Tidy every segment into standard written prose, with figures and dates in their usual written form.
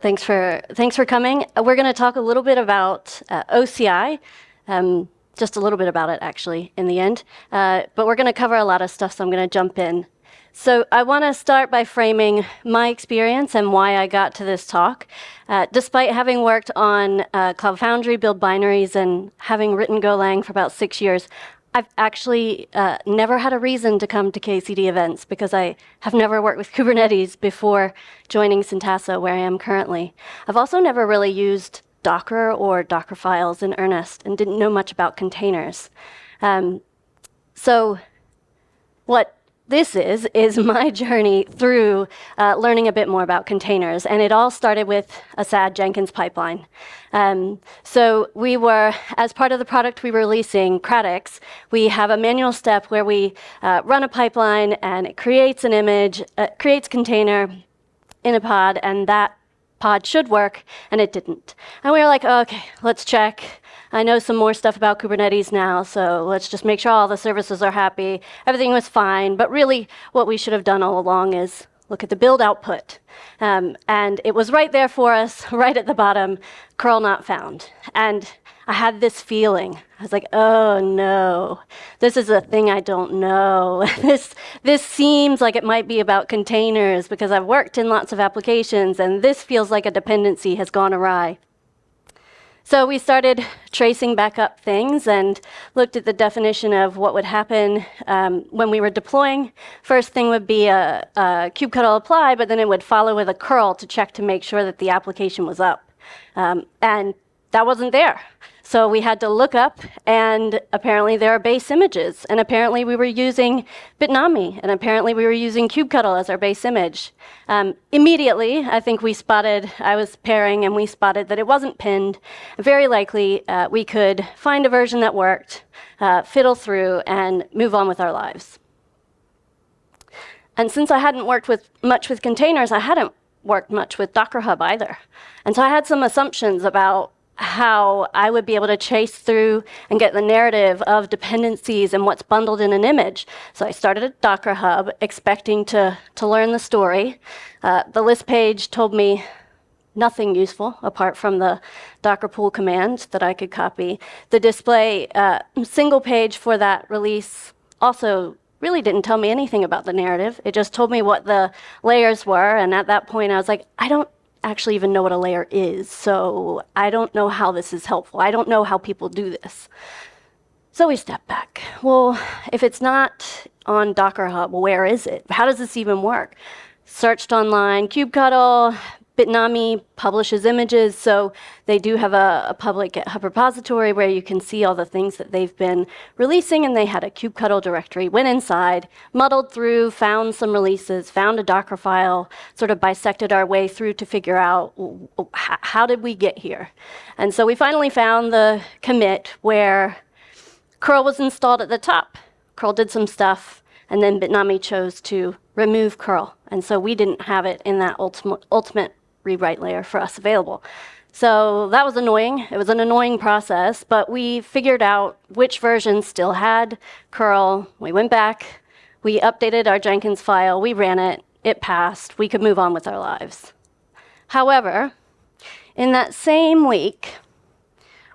Thanks for coming. We're going to talk a little bit about OCI, just a little bit about it actually in the end, but we're going to cover a lot of stuff, so I'm going to jump in. So I want to start by framing my experience and why I got to this talk. Despite having worked on Cloud Foundry, build binaries, and having written Golang for about 6 years, I've actually never had a reason to come to KCD events because I have never worked with Kubernetes before joining Syntasa, where I am currently. I've also never really used Docker or Docker files in earnest and didn't know much about containers. So what this is my journey through learning a bit more about containers. And it all started with a sad Jenkins pipeline. So we were, as part of the product we were releasing, Cradix, we have a manual step where we run a pipeline and it creates an image, creates a container in a pod, and that pod should work, and it didn't. And we were like, oh, okay, let's check. I know some more stuff about Kubernetes now, so let's just make sure all the services are happy. Everything was fine, but really what we should have done all along is look at the build output. And it was right there for us, right at the bottom, curl not found. And I had this feeling. I was like, oh no, this is a thing I don't know. This seems like it might be about containers because I've worked in lots of applications, and this feels like a dependency has gone awry. So we started tracing back up things and looked at the definition of what would happen when we were deploying. First thing would be a kubectl apply, but then it would follow with a curl to check to make sure that the application was up. And that wasn't there. So we had to look up, and apparently there are base images, and apparently we were using Bitnami, and apparently we were using kubectl as our base image. Immediately, I think I was pairing, and we spotted that it wasn't pinned. Very likely, we could find a version that worked, fiddle through, and move on with our lives. And since I hadn't worked much with containers, I hadn't worked much with Docker Hub either. And so I had some assumptions about how I would be able to chase through and get the narrative of dependencies and what's bundled in an image. So I started at Docker Hub, expecting to learn the story. The list page told me nothing useful apart from the Docker pull command that I could copy. The display single page for that release also really didn't tell me anything about the narrative. It just told me what the layers were, and at that point I was like, I don't actually even know what a layer is, so I don't know how this is helpful. I don't know how people do this. So we step back. Well, if it's not on Docker Hub, where is it? How does this even work? Searched online, kubectl, Bitnami publishes images, so they do have a public GitHub repository where you can see all the things that they've been releasing, and they had a kubectl directory. Went inside, muddled through, found some releases, found a Docker file, sort of bisected our way through to figure out how did we get here. And so we finally found the commit where curl was installed at the top. Curl did some stuff, and then Bitnami chose to remove curl. And so we didn't have it in that ultimate rewrite layer for us available. So that was annoying. It was an annoying process, but we figured out which version still had curl. We went back, we updated our Jenkins file, we ran it, it passed, we could move on with our lives. However, in that same week,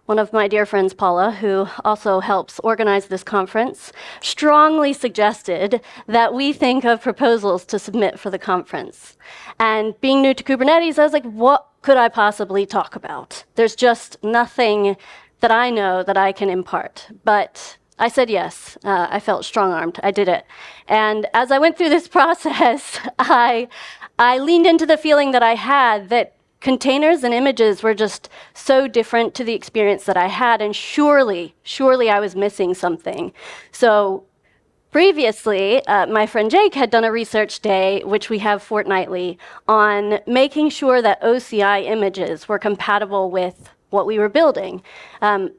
one of my dear friends, Paula, who also helps organize this conference, strongly suggested that we think of proposals to submit for the conference. And being new to Kubernetes, I was like, what could I possibly talk about? There's just nothing that I know that I can impart. But I said yes. I felt strong-armed. I did it. And as I went through this process, I leaned into the feeling that I had that containers and images were just so different to the experience that I had, and surely I was missing something. So previously, my friend Jake had done a research day, which we have fortnightly, on making sure that OCI images were compatible with what we were building.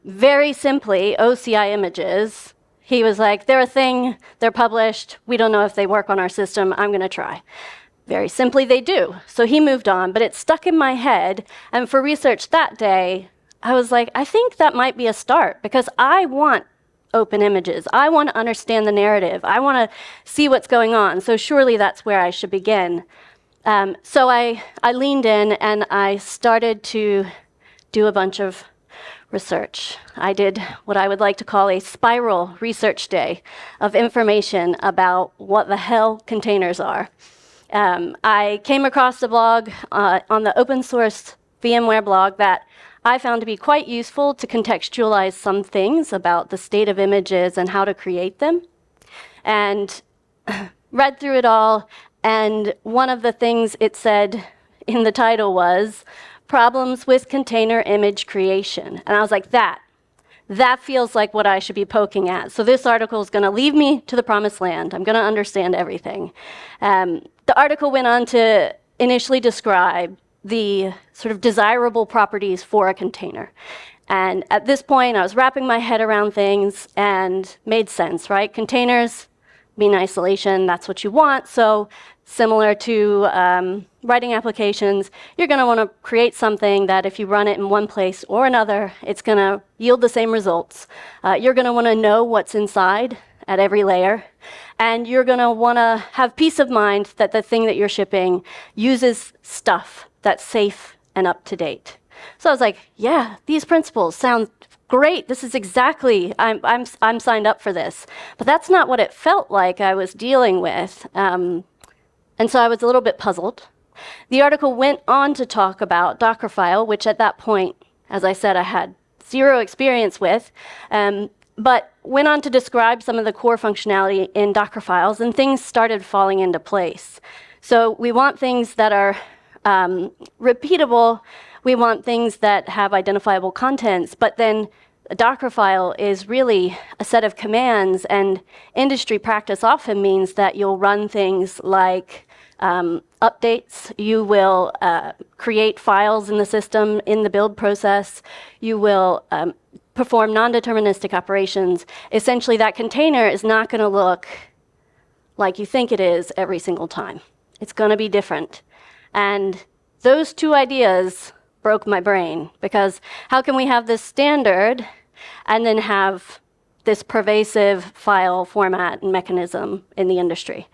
Very simply, OCI images, he was like, they're a thing, they're published, we don't know if they work on our system, I'm going to try. Very simply, they do. So he moved on, but it stuck in my head. And for research that day, I was like, I think that might be a start, because I want open images. I want to understand the narrative. I want to see what's going on. So surely that's where I should begin. So I leaned in and I started to do a bunch of research. I did what I would like to call a spiral research day of information about what the hell containers are. I came across a blog on the open source VMware blog that I found to be quite useful to contextualize some things about the state of images and how to create them. And read through it all, and one of the things it said in the title was problems with container image creation. And I was like, that feels like what I should be poking at. So this article is going to lead me to the promised land. I'm going to understand everything. The article went on to initially describe the sort of desirable properties for a container. And at this point, I was wrapping my head around things and made sense, right? Containers mean isolation, that's what you want. So similar to writing applications, you're going to want to create something that if you run it in one place or another, it's going to yield the same results. You're going to want to know what's inside at every layer. And you're going to want to have peace of mind that the thing that you're shipping uses stuff that's safe and up to date. So I was like, yeah, these principles sound great. This is exactly, I'm signed up for this. But that's not what it felt like I was dealing with. And so I was a little bit puzzled. The article went on to talk about Dockerfile, which at that point, as I said, I had zero experience with, but went on to describe some of the core functionality in Docker files, and things started falling into place. So we want things that are repeatable. We want things that have identifiable contents, but then a Docker file is really a set of commands, and industry practice often means that you'll run things like updates. You will create files in the system in the build process. You will perform non-deterministic operations. Essentially, that container is not going to look like you think it is every single time. It's going to be different. And those two ideas broke my brain, because how can we have this standard and then have this pervasive file format and mechanism in the industry?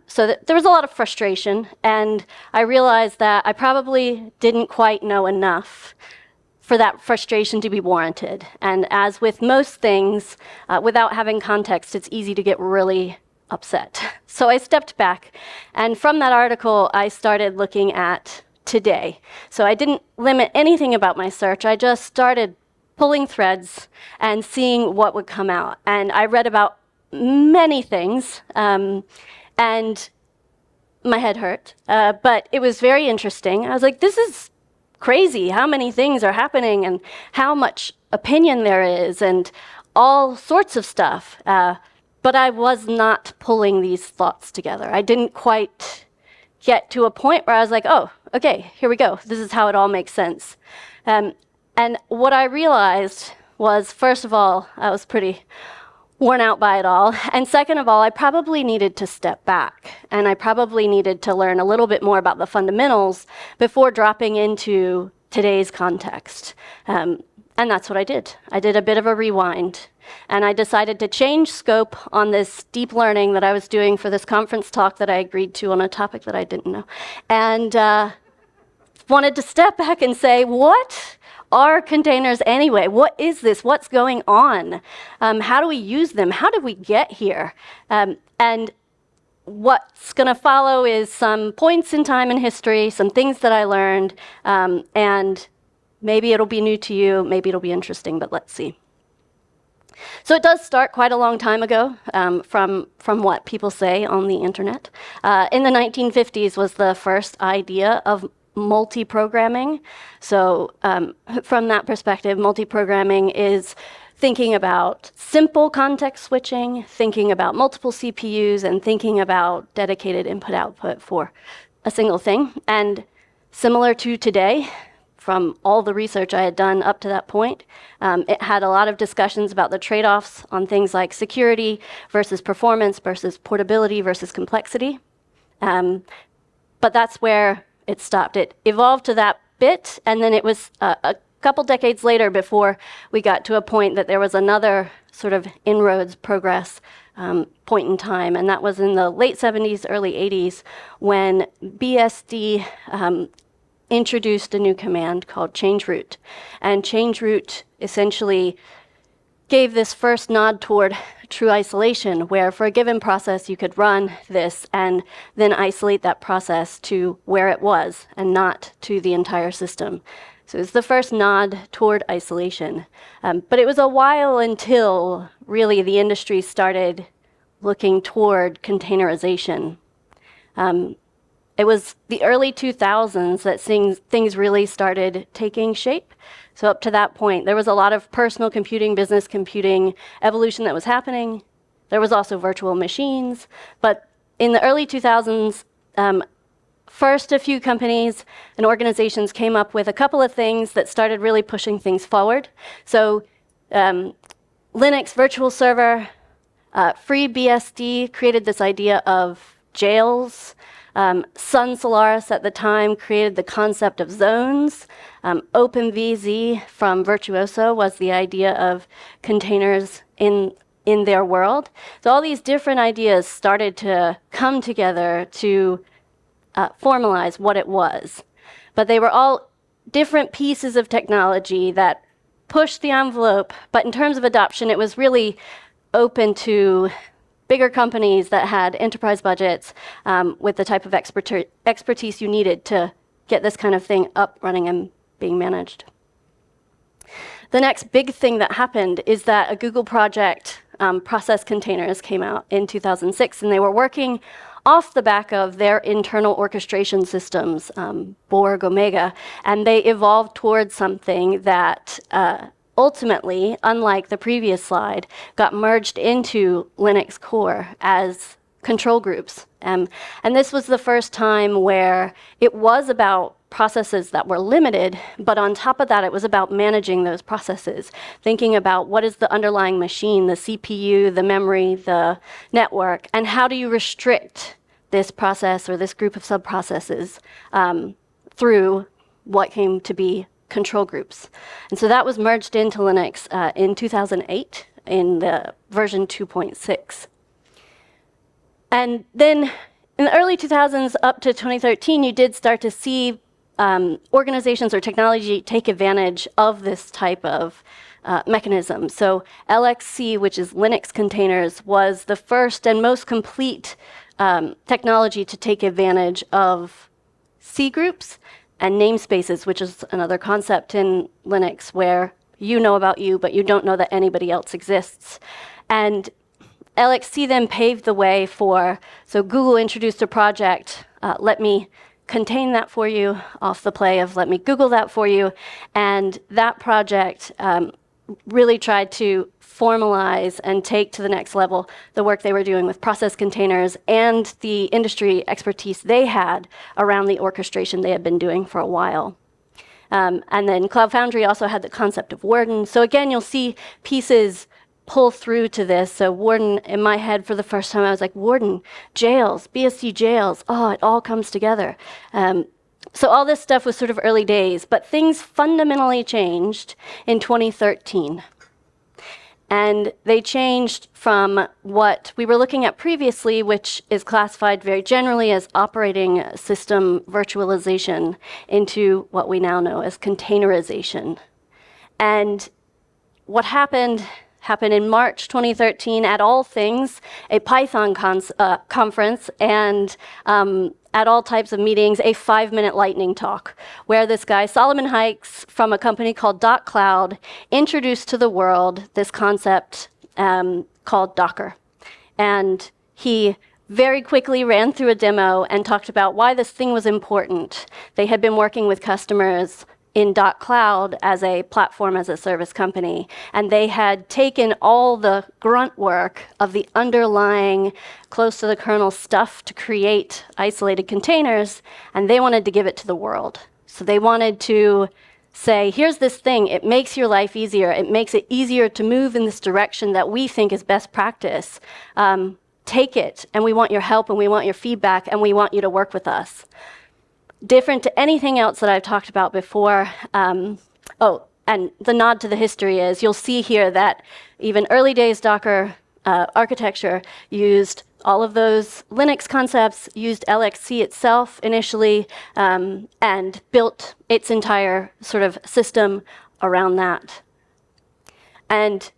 So there was a lot of frustration, and I realized that I probably didn't quite know enough for that frustration to be warranted. And as with most things, without having context, it's easy to get really upset. So I stepped back, and from that article, I started looking at today. So I didn't limit anything about my search. I just started pulling threads and seeing what would come out. And I read about many things, and my head hurt. But it was very interesting. I was like, this is crazy how many things are happening and how much opinion there is and all sorts of stuff. But I was not pulling these thoughts together. I didn't quite get to a point where I was like, oh, okay, here we go. This is how it all makes sense. And what I realized was, first of all, I was pretty worn out by it all. And second of all, I probably needed to step back. And I probably needed to learn a little bit more about the fundamentals before dropping into today's context. And that's what I did. I did a bit of a rewind. And I decided to change scope on this deep learning that I was doing for this conference talk that I agreed to on a topic that I didn't know. And wanted to step back and say, what are containers anyway? What is this? What's going on? How do we use them? How did we get here? And what's going to follow is some points in time in history, some things that I learned, and maybe it'll be new to you, maybe it'll be interesting, but let's see. So it does start quite a long time ago, from what people say on the internet. In the 1950s was the first idea of multi-programming. So from that perspective, multi-programming is thinking about simple context switching, thinking about multiple CPUs, and thinking about dedicated input-output for a single thing. And similar to today, from all the research I had done up to that point, it had a lot of discussions about the trade-offs on things like security versus performance versus portability versus complexity. But that's where it stopped. It evolved to that bit, and then it was couple decades later before we got to a point that there was another sort of inroads progress point in time, and that was in the late 70s, early 80s, when BSD introduced a new command called change root. And change root essentially gave this first nod toward true isolation, where for a given process you could run this and then isolate that process to where it was and not to the entire system. So it's the first nod toward isolation. But it was a while until really the industry started looking toward containerization. It was the early 2000s that things really started taking shape. So up to that point, there was a lot of personal computing, business computing evolution that was happening. There was also virtual machines. But in the early 2000s, first a few companies and organizations came up with a couple of things that started really pushing things forward. So Linux virtual server, FreeBSD created this idea of jails. Sun Solaris at the time created the concept of zones. OpenVZ from Virtuoso was the idea of containers in their world. So all these different ideas started to come together to formalize what it was. But they were all different pieces of technology that pushed the envelope. But in terms of adoption, it was really open to bigger companies that had enterprise budgets with the type of expertise you needed to get this kind of thing up, running, and being managed. The next big thing that happened is that a Google project, Process Containers, came out in 2006, and they were working off the back of their internal orchestration systems, Borg, Omega, and they evolved towards something that ultimately, unlike the previous slide, got merged into Linux core as control groups. And this was the first time where it was about processes that were limited, but on top of that, it was about managing those processes, thinking about what is the underlying machine, the CPU, the memory, the network, and how do you restrict this process or this group of sub-processes through what came to be control groups. And so that was merged into Linux in 2008 in the version 2.6. And then in the early 2000s up to 2013, you did start to see organizations or technology take advantage of this type of mechanism. So LXC, which is Linux containers, was the first and most complete technology to take advantage of C groups and namespaces, which is another concept in Linux where you know about you, but you don't know that anybody else exists. And LXC then paved the way so Google introduced a project, let me contain that for you, off the play of let me Google that for you. And that project really tried to formalize and take to the next level the work they were doing with process containers and the industry expertise they had around the orchestration they had been doing for a while. And then Cloud Foundry also had the concept of Warden. So again, you'll see pieces pull through to this. So Warden, in my head for the first time, I was like, Warden, jails, BSD jails, oh, it all comes together. So all this stuff was sort of early days, but things fundamentally changed in 2013. And they changed from what we were looking at previously, which is classified very generally as operating system virtualization, into what we now know as containerization. And what happened in March 2013 at All Things, a Python conference, and at all types of meetings, a 5-minute lightning talk, where this guy, Solomon Hykes, from a company called .cloud, introduced to the world this concept called Docker. And he very quickly ran through a demo and talked about why this thing was important. They had been working with customers in .cloud as a platform as a service company, and they had taken all the grunt work of the underlying close to the kernel stuff to create isolated containers, and they wanted to give it to the world. So they wanted to say, here's this thing, it makes your life easier, it makes it easier to move in this direction that we think is best practice. Take it, and we want your help, and we want your feedback, and we want you to work with us. Different to anything else that I've talked about before. and the nod to the history is you'll see here that even early days Docker architecture used all of those Linux concepts, used LXC itself initially, and built its entire sort of system around that. And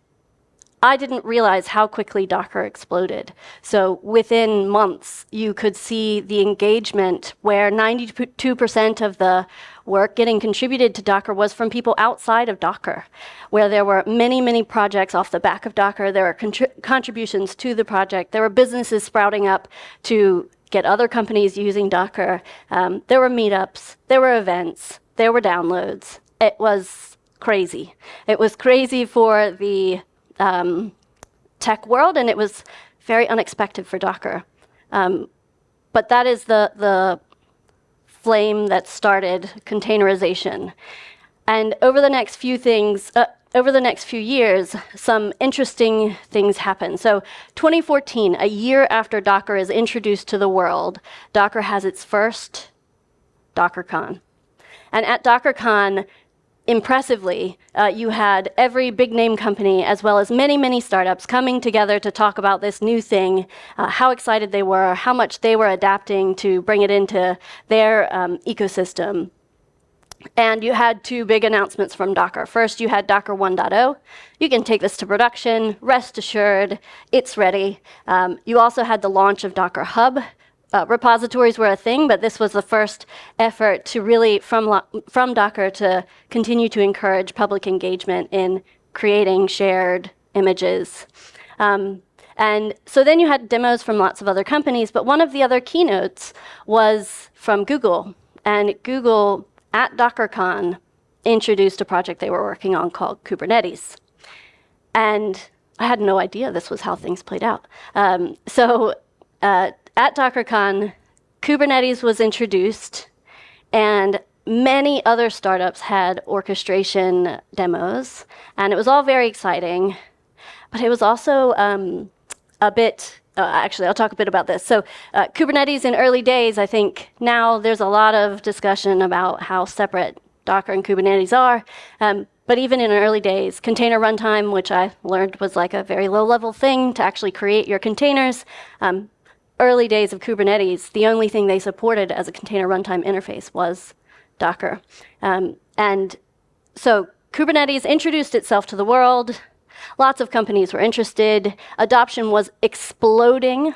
I didn't realize how quickly Docker exploded. So within months, you could see the engagement where 92% of the work getting contributed to Docker was from people outside of Docker, where there were many, many projects off the back of Docker. There were contributions to the project. There were businesses sprouting up to get other companies using Docker. There were meetups. There were events. There were downloads. It was crazy. It was crazy for the tech world, and it was very unexpected for Docker. But that is the flame that started containerization. And over the next few years, some interesting things happened. So 2014, a year after Docker is introduced to the world, Docker has its first DockerCon. And at DockerCon, impressively, you had every big name company as well as many, many startups coming together to talk about this new thing, how excited they were, how much they were adapting to bring it into their ecosystem. And you had two big announcements from Docker. First, you had Docker 1.0. You can take this to production, rest assured, it's ready. You also had the launch of Docker Hub. Repositories were a thing, but this was the first effort to really, from Docker, to continue to encourage public engagement in creating shared images. And so then you had demos from lots of other companies, but one of the other keynotes was from Google. And Google, at DockerCon, introduced a project they were working on called Kubernetes. And I had no idea this was how things played out. At DockerCon, Kubernetes was introduced, and many other startups had orchestration demos, and it was all very exciting. But it was also a bit, actually, I'll talk a bit about this. So Kubernetes in early days, I think now there's a lot of discussion about how separate Docker and Kubernetes are. But even in early days, container runtime, which I learned was like a very low-level thing to actually create your containers, early days of Kubernetes, the only thing they supported as a container runtime interface was Docker. And so Kubernetes introduced itself to the world. Lots of companies were interested. Adoption was exploding.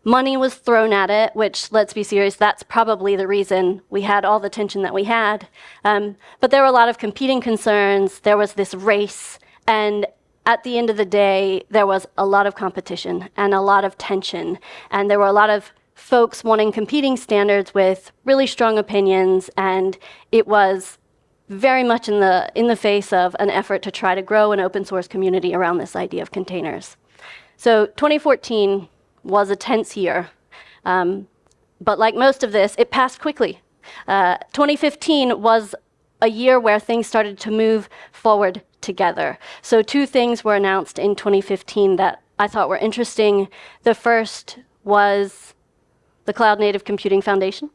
Money was thrown at it, which, let's be serious, that's probably the reason we had all the tension that we had. But there were a lot of competing concerns. There was this race, and at the end of the day, there was a lot of competition and a lot of tension. And there were a lot of folks wanting competing standards with really strong opinions. And it was very much in the face of an effort to try to grow an open source community around this idea of containers. So 2014 was a tense year. But like most of this, it passed quickly. 2015 was a year where things started to move forward together. So two things were announced in 2015 that I thought were interesting. The first was the Cloud Native Computing Foundation.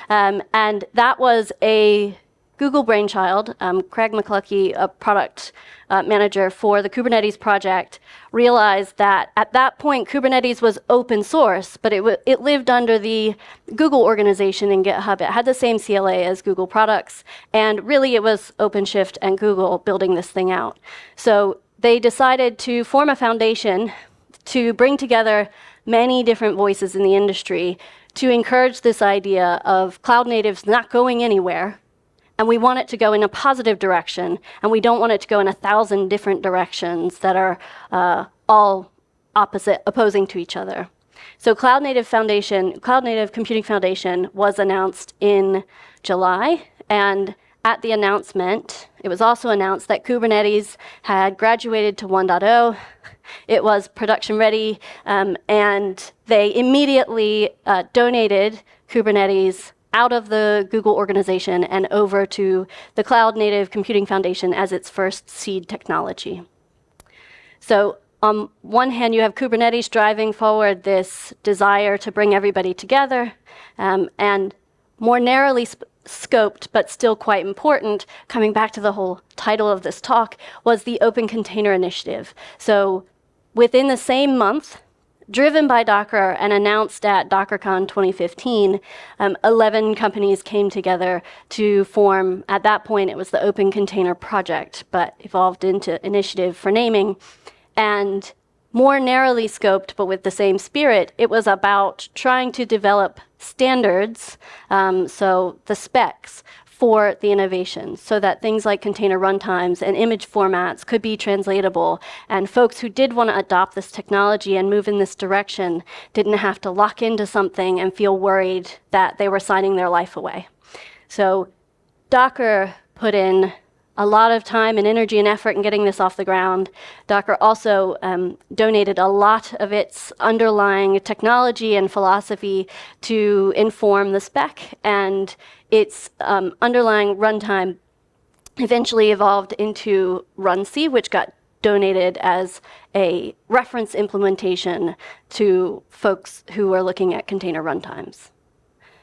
And that was a Google brainchild. Craig McCluskey, a product manager for the Kubernetes project, realized that at that point, Kubernetes was open source, but it lived under the Google organization in GitHub. It had the same CLA as Google products, and really it was OpenShift and Google building this thing out. So they decided to form a foundation to bring together many different voices in the industry to encourage this idea of cloud natives not going anywhere. And we want it to go in a positive direction, and we don't want it to go in 1,000 different directions that are all opposing to each other. So Cloud Native Computing Foundation was announced in July, and at the announcement, it was also announced that Kubernetes had graduated to 1.0. It was production ready, and they immediately donated Kubernetes out of the Google organization and over to the Cloud Native Computing Foundation as its first seed technology. So on one hand, you have Kubernetes driving forward this desire to bring everybody together. And more narrowly scoped, but still quite important, coming back to the whole title of this talk, was the Open Container Initiative. So within the same month, driven by Docker and announced at DockerCon 2015, 11 companies came together to form, at that point it was the Open Container Project, but evolved into Initiative for naming. And more narrowly scoped, but with the same spirit, it was about trying to develop standards, so the specs for the innovation, so that things like container runtimes and image formats could be translatable, and folks who did want to adopt this technology and move in this direction didn't have to lock into something and feel worried that they were signing their life away. So Docker put in a lot of time and energy and effort in getting this off the ground. Docker also donated a lot of its underlying technology and philosophy to inform the spec, and its underlying runtime eventually evolved into RunC, which got donated as a reference implementation to folks who are looking at container runtimes.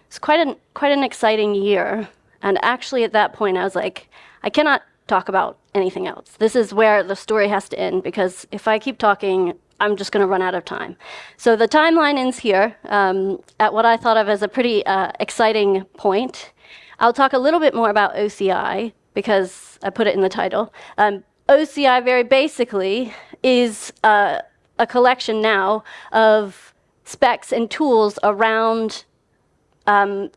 It's quite an exciting year, and actually at that point I was like, I cannot talk about anything else. This is where the story has to end, because if I keep talking, I'm just going to run out of time. So the timeline ends here at what I thought of as a pretty exciting point. I'll talk a little bit more about OCI, because I put it in the title. OCI very basically is a collection now of specs and tools around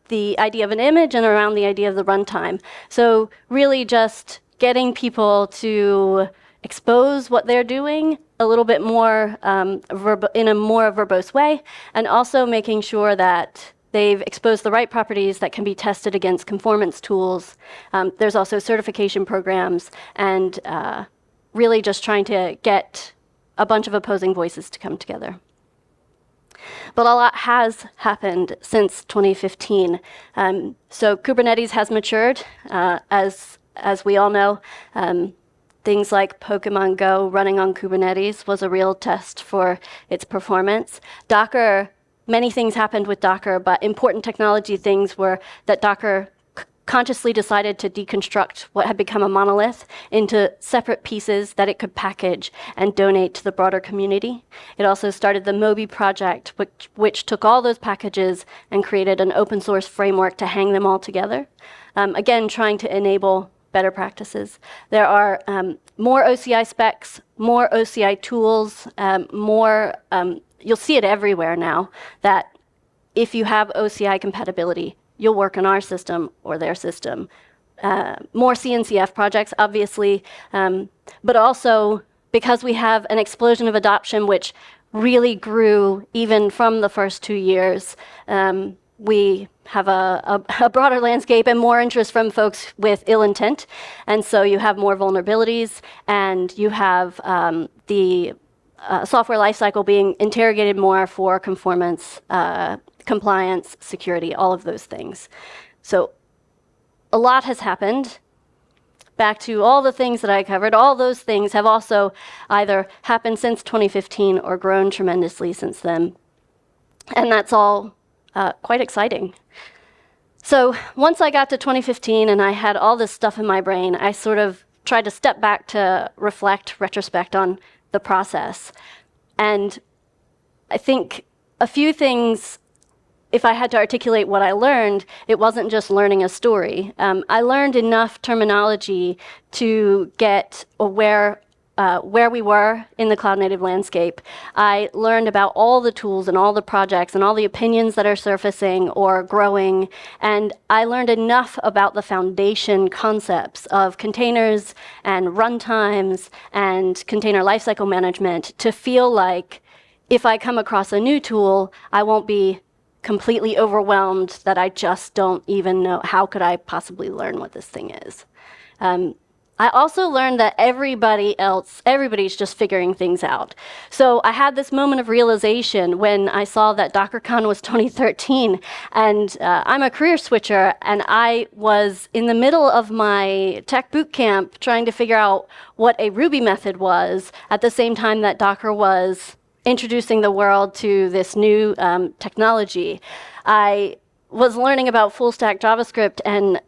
the idea of an image and around the idea of the runtime. So really just getting people to expose what they're doing a little bit more in a more verbose way, and also making sure that they've exposed the right properties that can be tested against conformance tools. There's also certification programs, and really just trying to get a bunch of opposing voices to come together. But a lot has happened since 2015. So Kubernetes has matured, as we all know. Things like Pokemon Go running on Kubernetes was a real test for its performance. Docker, many things happened with Docker, but important technology things were that Docker consciously decided to deconstruct what had become a monolith into separate pieces that it could package and donate to the broader community. It also started the Moby project, which took all those packages and created an open source framework to hang them all together. Again, trying to enable better practices. There are more OCI specs, more OCI tools, you'll see it everywhere now, that if you have OCI compatibility, you'll work on our system or their system. More CNCF projects, obviously, but also because we have an explosion of adoption, which really grew even from the first 2 years, we have a broader landscape and more interest from folks with ill intent. And so you have more vulnerabilities, and you have the software lifecycle being interrogated more for conformance, compliance, security, all of those things. So a lot has happened. Back to all the things that I covered, all those things have also either happened since 2015 or grown tremendously since then. And that's all quite exciting. So once I got to 2015 and I had all this stuff in my brain, I sort of tried to step back to reflect, retrospect on the process. And I think a few things, if I had to articulate what I learned, it wasn't just learning a story. I learned enough terminology to get where we were in the cloud-native landscape. I learned about all the tools and all the projects and all the opinions that are surfacing or growing, and I learned enough about the foundation concepts of containers and runtimes and container lifecycle management to feel like if I come across a new tool, I won't be completely overwhelmed that I just don't even know how could I possibly learn what this thing is. I also learned that everybody's just figuring things out. So I had this moment of realization when I saw that DockerCon was 2013, and I'm a career switcher, and I was in the middle of my tech boot camp trying to figure out what a Ruby method was at the same time that Docker was introducing the world to this new technology. I was learning about full stack JavaScript and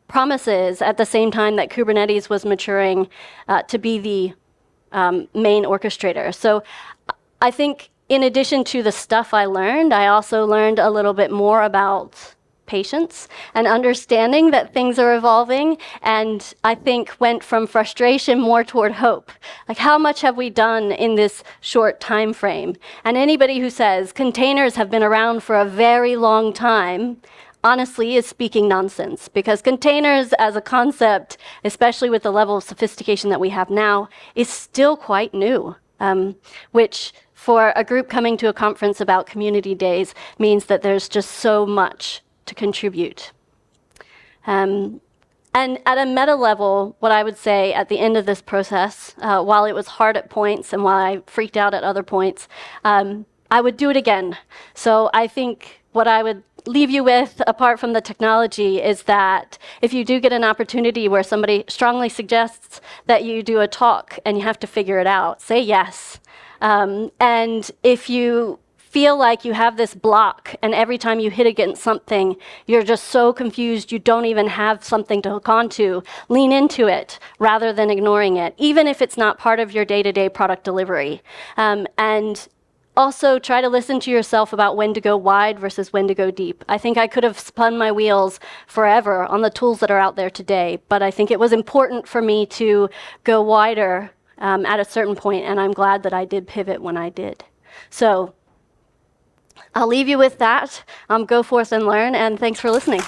promises at the same time that Kubernetes was maturing to be the main orchestrator. So I think in addition to the stuff I learned, I also learned a little bit more about patience and understanding that things are evolving, and I think went from frustration more toward hope. Like, how much have we done in this short time frame? And anybody who says containers have been around for a very long time, honestly, is speaking nonsense, because containers as a concept, especially with the level of sophistication that we have now, is still quite new, which for a group coming to a conference about community days means that there's just so much to contribute. And at a meta level, what I would say at the end of this process, while it was hard at points and while I freaked out at other points, I would do it again. So I think what I would leave you with, apart from the technology, is that if you do get an opportunity where somebody strongly suggests that you do a talk and you have to figure it out, say yes. And if you feel like you have this block and every time you hit against something, you're just so confused you don't even have something to hook onto, lean into it rather than ignoring it, even if it's not part of your day-to-day product delivery. And also try to listen to yourself about when to go wide versus when to go deep. I think I could have spun my wheels forever on the tools that are out there today, but I think it was important for me to go wider at a certain point, and I'm glad that I did pivot when I did. So I'll leave you with that. Go forth and learn, and thanks for listening.